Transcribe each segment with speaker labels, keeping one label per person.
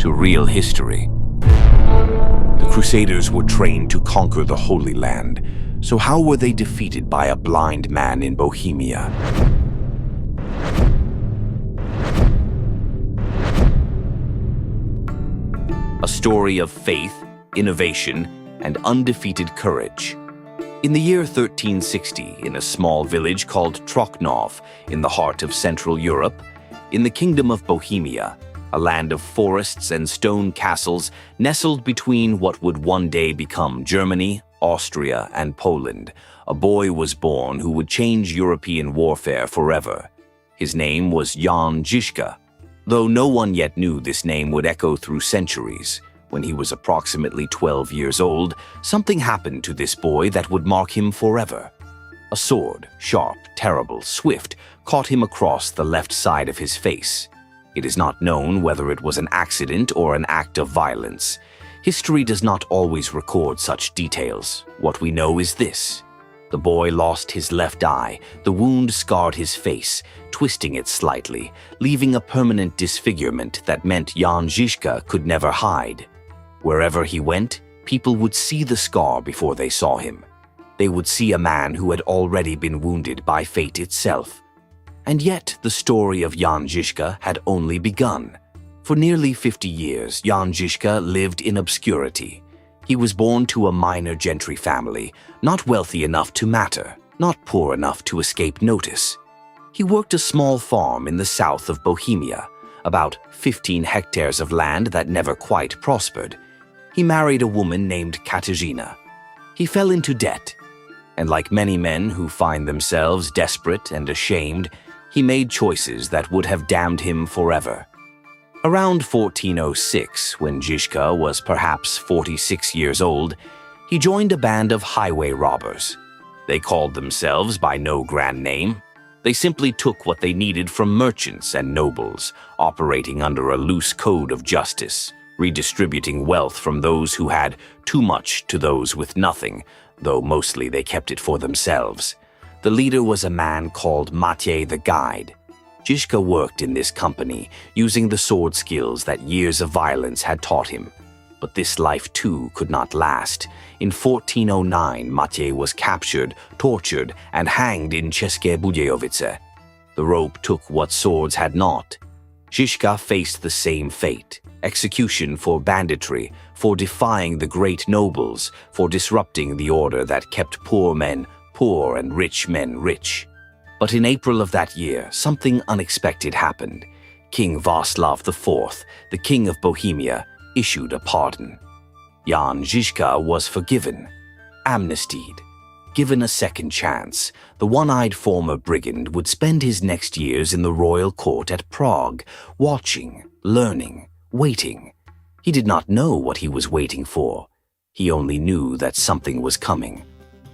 Speaker 1: to real history. The Crusaders were trained to conquer the Holy Land, so how were they defeated by a blind man in Bohemia? A story of faith, innovation, and undefeated courage. In the year 1360, in a small village called Trochnov, in the heart of Central Europe, in the Kingdom of Bohemia, a land of forests and stone castles nestled between what would one day become Germany, Austria, and Poland, a boy was born who would change European warfare forever. His name was Jan Žižka, though no one yet knew this name would echo through centuries. When he was approximately 12 years old, something happened to this boy that would mark him forever. A sword, sharp, terrible, swift, caught him across the left side of his face. It is not known whether it was an accident or an act of violence. History does not always record such details. What we know is this. The boy lost his left eye, the wound scarred his face, twisting it slightly, leaving a permanent disfigurement that meant Jan Žižka could never hide. Wherever he went, people would see the scar before they saw him. They would see a man who had already been wounded by fate itself. And yet, the story of Jan Žižka had only begun. For nearly 50 years, Jan Žižka lived in obscurity. He was born to a minor gentry family, not wealthy enough to matter, not poor enough to escape notice. He worked a small farm in the south of Bohemia, about 15 hectares of land that never quite prospered. He married a woman named Katarzyna. He fell into debt, and like many men who find themselves desperate and ashamed, he made choices that would have damned him forever. Around 1406, when Žižka was perhaps 46 years old, he joined a band of highway robbers. They called themselves by no grand name. They simply took what they needed from merchants and nobles, operating under a loose code of justice, redistributing wealth from those who had too much to those with nothing, though mostly they kept it for themselves. The leader was a man called Maciej the Guide. Žižka worked in this company, using the sword skills that years of violence had taught him. But this life too could not last. In 1409, Maciej was captured, tortured, and hanged in České Budějovice. The rope took what swords had not. Žižka faced the same fate: execution for banditry, for defying the great nobles, for disrupting the order that kept poor men poor and rich men rich. But in April of that year, something unexpected happened. King Václav IV, the King of Bohemia, issued a pardon. Jan Žižka was forgiven, amnestied, given a second chance. The one-eyed former brigand would spend his next years in the royal court at Prague, watching, learning, waiting. He did not know what he was waiting for. He only knew that something was coming.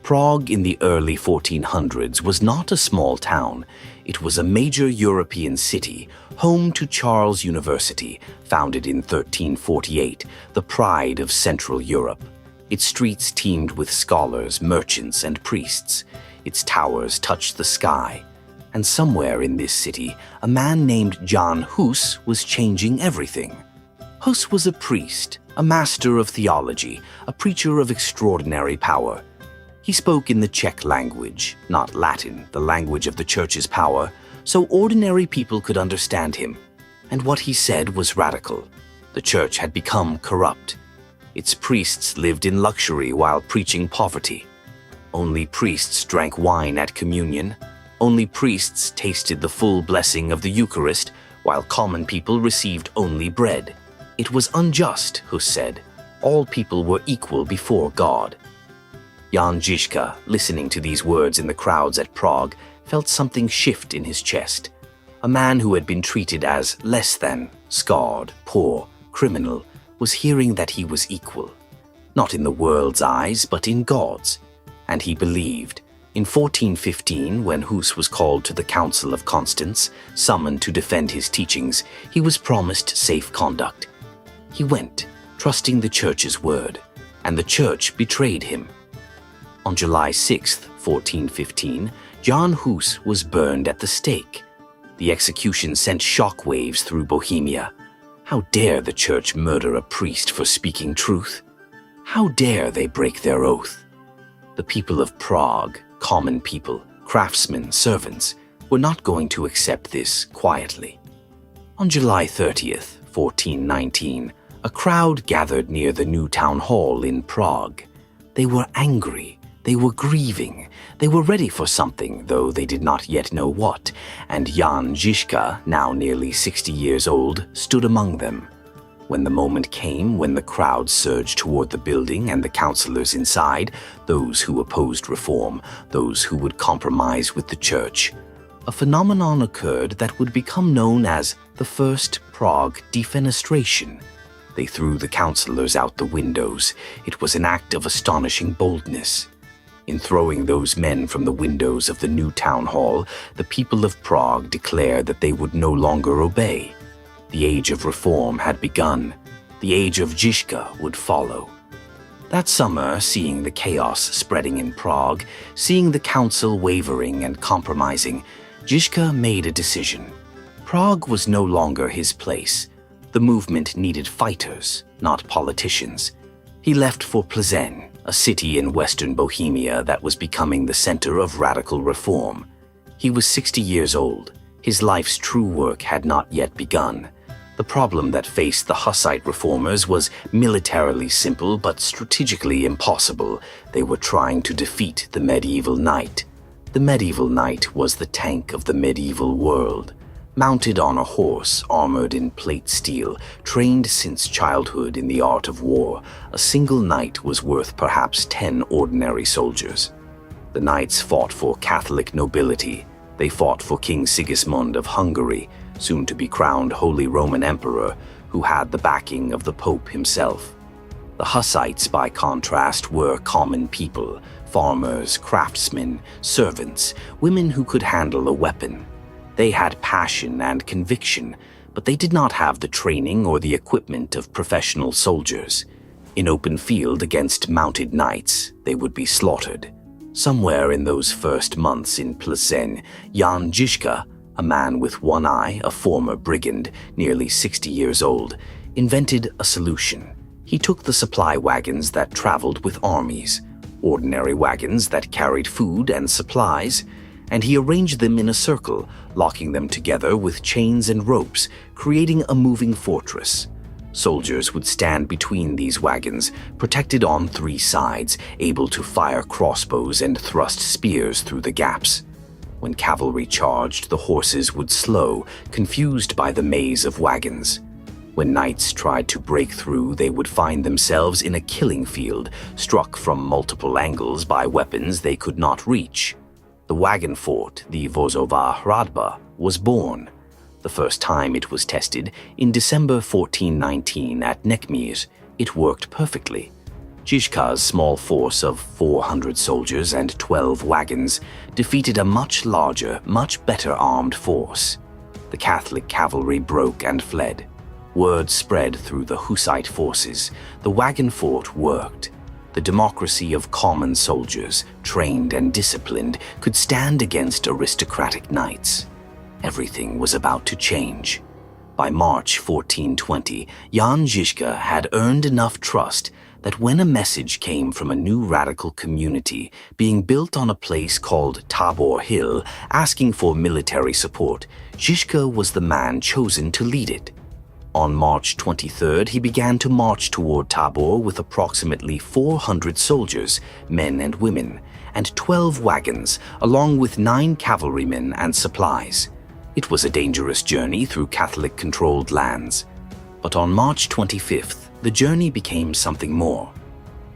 Speaker 1: Prague in the early 1400s was not a small town. It was a major European city, home to Charles University, founded in 1348, the pride of Central Europe. Its streets teemed with scholars, merchants, and priests. Its towers touched the sky. And somewhere in this city, a man named Jan Hus was changing everything. Hus was a priest, a master of theology, a preacher of extraordinary power. He spoke in the Czech language, not Latin, the language of the Church's power, so ordinary people could understand him. And what he said was radical. The Church had become corrupt. Its priests lived in luxury while preaching poverty. Only priests drank wine at communion. Only priests tasted the full blessing of the Eucharist, while common people received only bread. It was unjust, Hus said. All people were equal before God. Jan Žižka, listening to these words in the crowds at Prague, felt something shift in his chest. A man who had been treated as less than, scarred, poor, criminal, was hearing that he was equal. Not in the world's eyes, but in God's. And he believed. In 1415, when Hus was called to the Council of Constance, summoned to defend his teachings, he was promised safe conduct. He went, trusting the Church's word, and the Church betrayed him. On July 6, 1415, Jan Hus was burned at the stake. The execution sent shockwaves through Bohemia. How dare the church murder a priest for speaking truth? How dare they break their oath? The people of Prague, common people, craftsmen, servants, were not going to accept this quietly. On July 30th, 1419, a crowd gathered near the new town hall in Prague. They were angry, they were grieving, they were ready for something, though they did not yet know what, and Jan Žižka, now nearly 60 years old, stood among them. When the moment came when the crowd surged toward the building and the councillors inside, those who opposed reform, those who would compromise with the church, a phenomenon occurred that would become known as the First Prague Defenestration. They threw the councillors out the windows. It was an act of astonishing boldness. In throwing those men from the windows of the new town hall, the people of Prague declared that they would no longer obey. The age of reform had begun. The age of Žižka would follow. That summer, seeing the chaos spreading in Prague, seeing the council wavering and compromising, Žižka made a decision. Prague was no longer his place. The movement needed fighters, not politicians. He left for Plzeň, a city in western Bohemia that was becoming the center of radical reform. He was 60 years old. His life's true work had not yet begun. The problem that faced the Hussite reformers was militarily simple but strategically impossible. They were trying to defeat the medieval knight. The medieval knight was the tank of the medieval world. Mounted on a horse, armored in plate steel, trained since childhood in the art of war, a single knight was worth perhaps 10 ordinary soldiers. The knights fought for Catholic nobility. They fought for King Sigismund of Hungary, soon to be crowned Holy Roman Emperor, who had the backing of the Pope himself. The Hussites, by contrast, were common people, farmers, craftsmen, servants, women who could handle a weapon. They had passion and conviction, but they did not have the training or the equipment of professional soldiers. In open field against mounted knights, they would be slaughtered. Somewhere in those first months in Plzeň, Jan Žižka, a man with one eye, a former brigand, nearly 60 years old, invented a solution. He took the supply wagons that traveled with armies, ordinary wagons that carried food and supplies, and he arranged them in a circle, locking them together with chains and ropes, creating a moving fortress. Soldiers would stand between these wagons, protected on 3 sides, able to fire crossbows and thrust spears through the gaps. When cavalry charged, the horses would slow, confused by the maze of wagons. When knights tried to break through, they would find themselves in a killing field, struck from multiple angles by weapons they could not reach. The wagon fort, the Vozová hradba, was born. The first time it was tested, in December 1419 at Nekmíř, it worked perfectly. Žižka's small force of 400 soldiers and 12 wagons defeated a much larger, much better armed force. The Catholic cavalry broke and fled. Word spread through the Hussite forces. The wagon fort worked. The democracy of common soldiers, trained and disciplined, could stand against aristocratic knights. Everything was about to change. By March 1420, Jan Žižka had earned enough trust that when a message came from a new radical community being built on a place called Tabor Hill asking for military support, Žižka was the man chosen to lead it. On March 23rd, he began to march toward Tabor with approximately 400 soldiers, men and women, and 12 wagons, along with 9 cavalrymen and supplies. It was a dangerous journey through Catholic-controlled lands. But on March 25th, the journey became something more.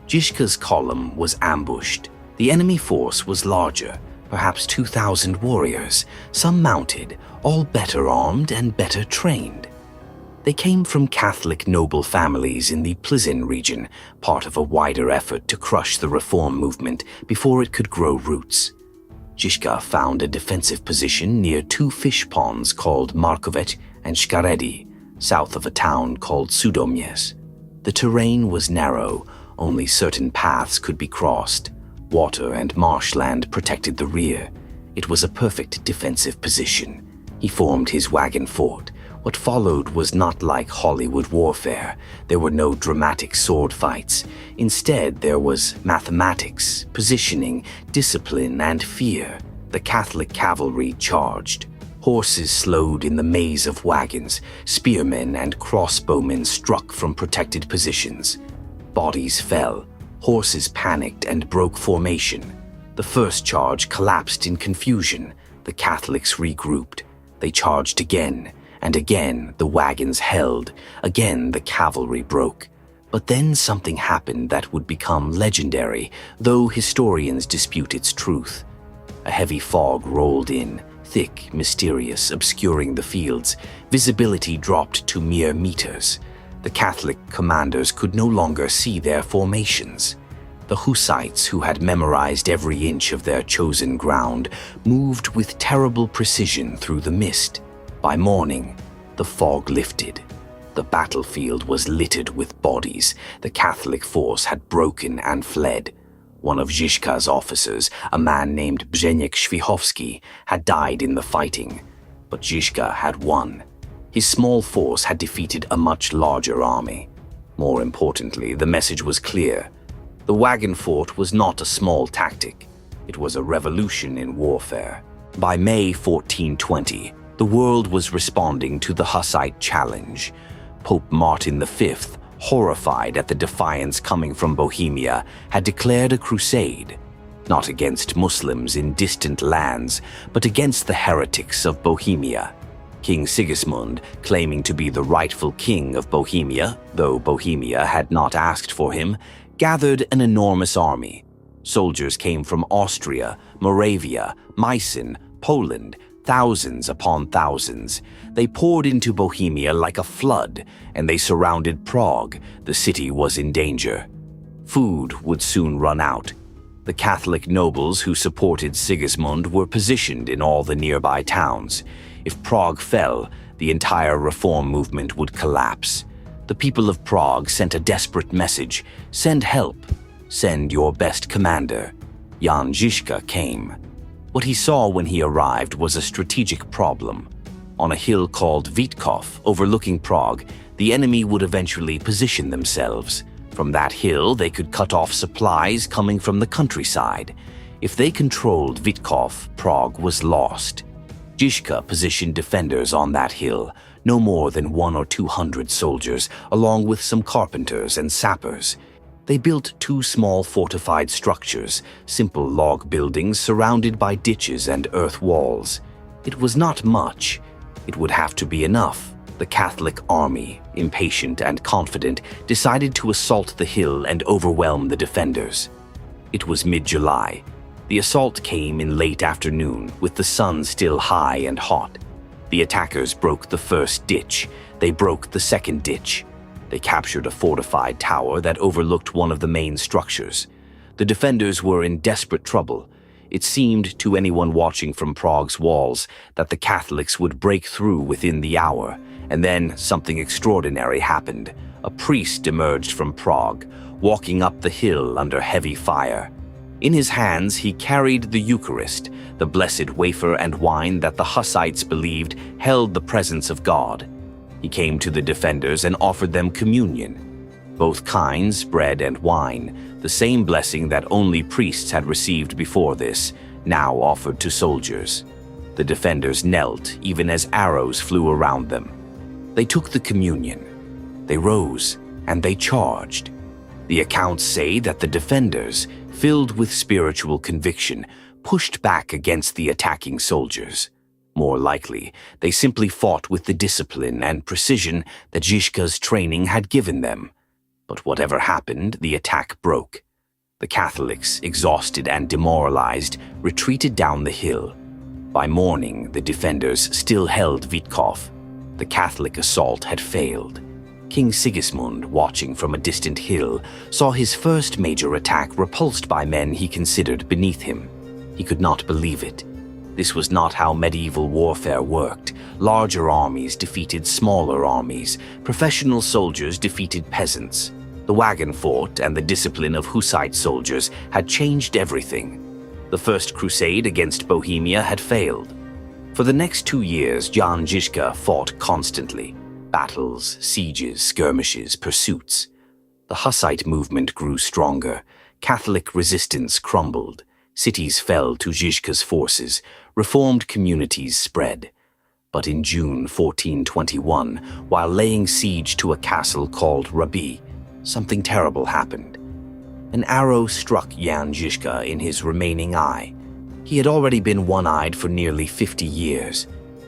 Speaker 1: Žižka's column was ambushed. The enemy force was larger, perhaps 2,000 warriors, some mounted, all better armed and better trained. They came from Catholic noble families in the Plzeň region, part of a wider effort to crush the reform movement before it could grow roots. Žižka found a defensive position near 2 fish ponds called Markovec and Škaredí, south of a town called Sudoměř. The terrain was narrow, only certain paths could be crossed. Water and marshland protected the rear. It was a perfect defensive position. He formed his wagon fort, What followed was not like Hollywood warfare. There were no dramatic sword fights. Instead, there was mathematics, positioning, discipline, and fear. The Catholic cavalry charged. Horses slowed in the maze of wagons. Spearmen and crossbowmen struck from protected positions. Bodies fell. Horses panicked and broke formation. The first charge collapsed in confusion. The Catholics regrouped. They charged again, and again the wagons held. Again the cavalry broke. But then something happened that would become legendary, though historians dispute its truth. A heavy fog rolled in, thick, mysterious, obscuring the fields. Visibility dropped to mere meters. The Catholic commanders could no longer see their formations. The Hussites, who had memorized every inch of their chosen ground, moved with terrible precision through the mist. By morning, the fog lifted. The battlefield was littered with bodies. The Catholic force had broken and fled. One of Žižka's officers, a man named Bženěk Švihovský, had died in the fighting. But Žižka had won. His small force had defeated a much larger army. More importantly, the message was clear. The Wagon fort was not a small tactic. It was a revolution in warfare. By May 1420, the world was responding to the Hussite challenge. Pope Martin V, horrified at the defiance coming from Bohemia, had declared a crusade, not against Muslims in distant lands, but against the heretics of Bohemia. King Sigismund, claiming to be the rightful king of Bohemia, though Bohemia had not asked for him, gathered an enormous army. Soldiers came from Austria, Moravia, Meissen, Poland, thousands upon thousands. They poured into Bohemia like a flood, and they surrounded Prague. The city was in danger. Food would soon run out. The Catholic nobles who supported Sigismund were positioned in all the nearby towns. If Prague fell, the entire reform movement would collapse. The people of Prague sent a desperate message: send help, send your best commander. Jan Žižka came. What he saw when he arrived was a strategic problem. On a hill called Vítkov, overlooking Prague, the enemy would eventually position themselves. From that hill, they could cut off supplies coming from the countryside. If they controlled Vítkov, Prague was lost. Žižka positioned defenders on that hill, no more than 100 or 200 soldiers, along with some carpenters and sappers. They built 2 small fortified structures, simple log buildings surrounded by ditches and earth walls. It was not much. It would have to be enough. The Catholic army, impatient and confident, decided to assault the hill and overwhelm the defenders. It was mid-July. The assault came in late afternoon, with the sun still high and hot. The attackers broke the first ditch. They broke the second ditch. They captured a fortified tower that overlooked one of the main structures. The defenders were in desperate trouble. It seemed to anyone watching from Prague's walls that the Catholics would break through within the hour, and then something extraordinary happened. A priest emerged from Prague, walking up the hill under heavy fire. In his hands, he carried the Eucharist, the blessed wafer and wine that the Hussites believed held the presence of God. He came to the defenders and offered them communion. Both kinds, bread and wine, the same blessing that only priests had received before this, now offered to soldiers. The defenders knelt even as arrows flew around them. They took the communion. They rose and they charged. The accounts say that the defenders, filled with spiritual conviction, pushed back against the attacking soldiers. More likely, they simply fought with the discipline and precision that Žižka's training had given them. But whatever happened, the attack broke. The Catholics, exhausted and demoralized, retreated down the hill. By morning, the defenders still held Vítkov. The Catholic assault had failed. King Sigismund, watching from a distant hill, saw his first major attack repulsed by men he considered beneath him. He could not believe it. This was not how medieval warfare worked. Larger armies defeated smaller armies. Professional soldiers defeated peasants. The Wagon fort and the discipline of Hussite soldiers had changed everything. The first crusade against Bohemia had failed. For the next 2 years, Jan Žižka fought constantly. Battles, sieges, skirmishes, pursuits. The Hussite movement grew stronger. Catholic resistance crumbled. Cities fell to Žižka's forces. Reformed communities spread. But in June 1421, while laying siege to a castle called Rabi, something terrible happened. An arrow struck Jan Žižka in his remaining eye. He had already been one-eyed for nearly 50 years.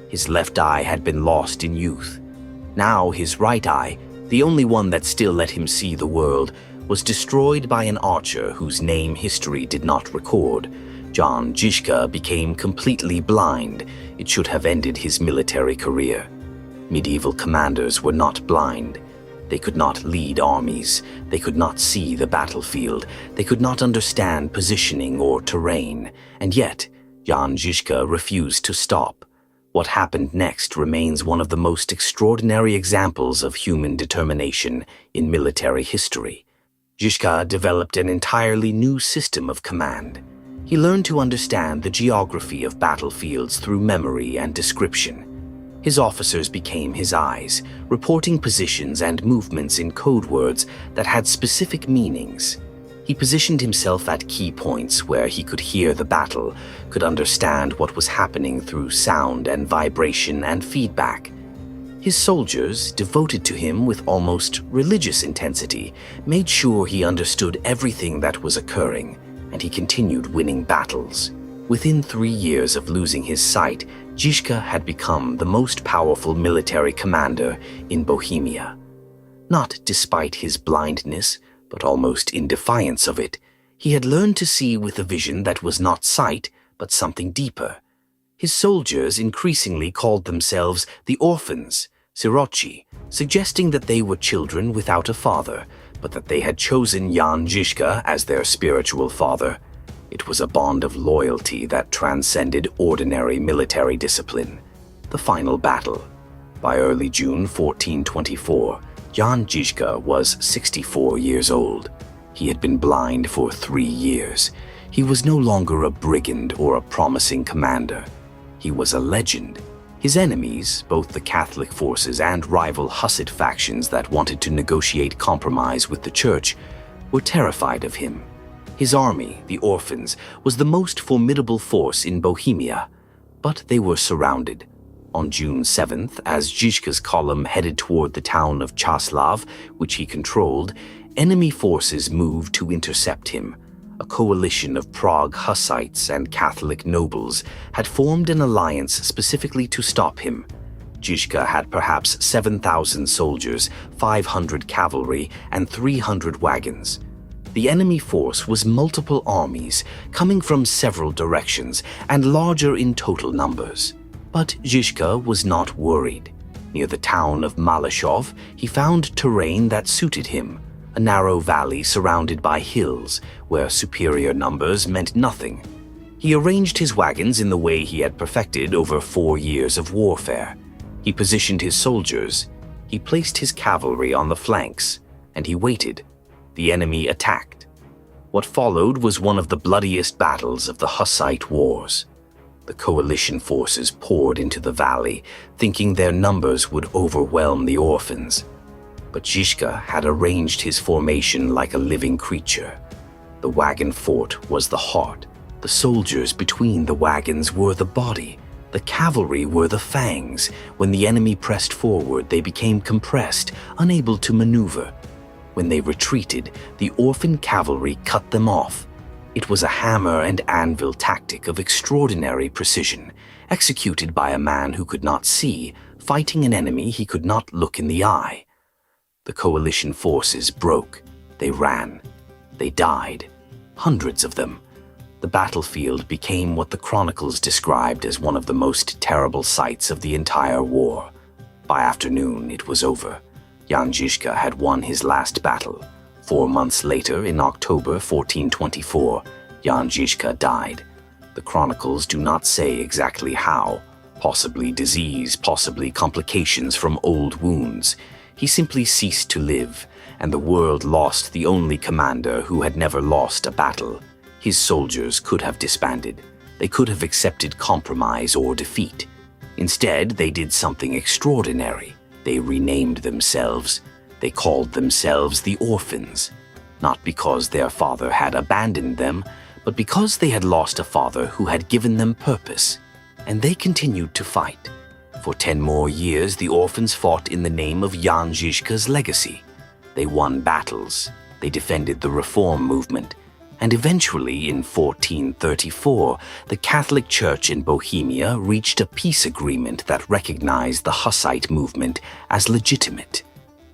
Speaker 1: His left eye had been lost in youth. Now his right eye, the only one that still let him see the world, was destroyed by an archer whose name history did not record. Jan Žižka became completely blind. It should have ended his military career. Medieval commanders were not blind. They could not lead armies. They could not see the battlefield. They could not understand positioning or terrain. And yet, Jan Žižka refused to stop. What happened next remains one of the most extraordinary examples of human determination in military history. Žižka developed an entirely new system of command. He learned to understand the geography of battlefields through memory and description. His officers became his eyes, reporting positions and movements in code words that had specific meanings. He positioned himself at key points where he could hear the battle, could understand what was happening through sound and vibration and feedback. His soldiers, devoted to him with almost religious intensity, made sure he understood everything that was occurring, and he continued winning battles. Within 3 years of losing his sight, Žižka had become the most powerful military commander in Bohemia. Not despite his blindness, but almost in defiance of it, he had learned to see with a vision that was not sight, but something deeper. His soldiers increasingly called themselves the orphans, siroci, suggesting that they were children without a father, but that they had chosen Jan Žižka as their spiritual father. It was a bond of loyalty that transcended ordinary military discipline. The final battle. By early June 1424, Jan Žižka was 64 years old. He had been blind for 3 years. He was no longer a brigand or a promising commander. He was a legend. His enemies, both the Catholic forces and rival Hussite factions that wanted to negotiate compromise with the church, were terrified of him. His army, the orphans, was the most formidable force in Bohemia, but they were surrounded. On June 7th, as Žižka's column headed toward the town of Čáslav, which he controlled, enemy forces moved to intercept him. A coalition of Prague Hussites and Catholic nobles had formed an alliance specifically to stop him. Žižka had perhaps 7,000 soldiers, 500 cavalry, and 300 wagons. The enemy force was multiple armies, coming from several directions and larger in total numbers. But Žižka was not worried. Near the town of Malešov, he found terrain that suited him, a narrow valley surrounded by hills where superior numbers meant nothing. He arranged his wagons in the way he had perfected over 4 years of warfare. He positioned his soldiers, he placed his cavalry on the flanks, and he waited. The enemy attacked. What followed was one of the bloodiest battles of the Hussite wars. The coalition forces poured into the valley, thinking their numbers would overwhelm the orphans. But Žižka had arranged his formation like a living creature. The wagon fort was the heart. The soldiers between the wagons were the body. The cavalry were the fangs. When the enemy pressed forward, they became compressed, unable to maneuver. When they retreated, the orphan cavalry cut them off. It was a hammer and anvil tactic of extraordinary precision, executed by a man who could not see, fighting an enemy he could not look in the eye. The coalition forces broke. They ran. They died. Hundreds of them. The battlefield became what the chronicles described as one of the most terrible sights of the entire war. By afternoon, it was over. Jan Žižka had won his last battle. 4 months later, in October 1424, Jan Žižka died. The chronicles do not say exactly how. Possibly disease, possibly complications from old wounds. He simply ceased to live, and the world lost the only commander who had never lost a battle. His soldiers could have disbanded. They could have accepted compromise or defeat. Instead, they did something extraordinary. They renamed themselves. They called themselves the Orphans, not because their father had abandoned them, but because they had lost a father who had given them purpose. And they continued to fight. For 10 more years, the Orphans fought in the name of Jan Žižka's legacy. They won battles. They defended the Reform movement. And eventually, in 1434, the Catholic Church in Bohemia reached a peace agreement that recognized the Hussite movement as legitimate.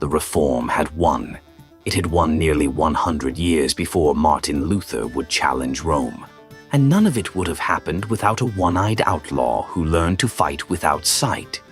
Speaker 1: The Reform had won. It had won nearly 100 years before Martin Luther would challenge Rome. And none of it would have happened without a one-eyed outlaw who learned to fight without sight.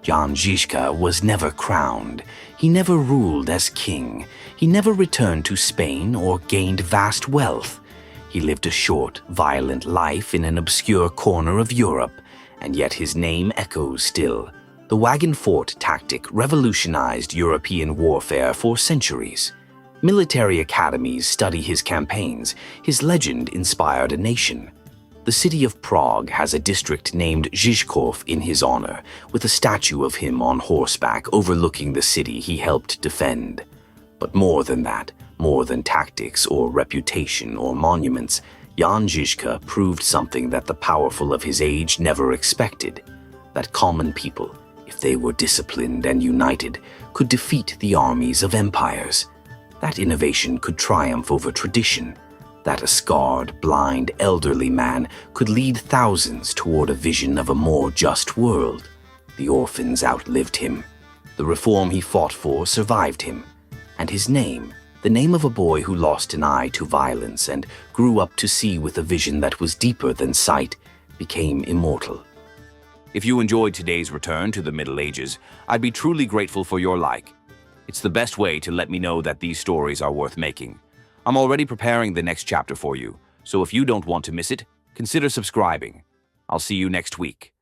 Speaker 1: Jan Žižka was never crowned. He never ruled as king. He never returned to Spain or gained vast wealth. He lived a short, violent life in an obscure corner of Europe, and yet his name echoes still. The Wagon fort tactic revolutionized European warfare for centuries. Military academies study his campaigns. His legend inspired a nation. The city of Prague has a district named Žižkov in his honor, with a statue of him on horseback overlooking the city he helped defend. But more than that, more than tactics or reputation or monuments, Jan Žižka proved something that the powerful of his age never expected: that common people, if they were disciplined and united, could defeat the armies of empires. That innovation could triumph over tradition. That a scarred, blind, elderly man could lead thousands toward a vision of a more just world. The Orphans outlived him. The reform he fought for survived him. And his name, the name of a boy who lost an eye to violence and grew up to see with a vision that was deeper than sight, became immortal. If you enjoyed today's return to the Middle Ages, I'd be truly grateful for your like. It's the best way to let me know that these stories are worth making. I'm already preparing the next chapter for you, so if you don't want to miss it, consider subscribing. I'll see you next week.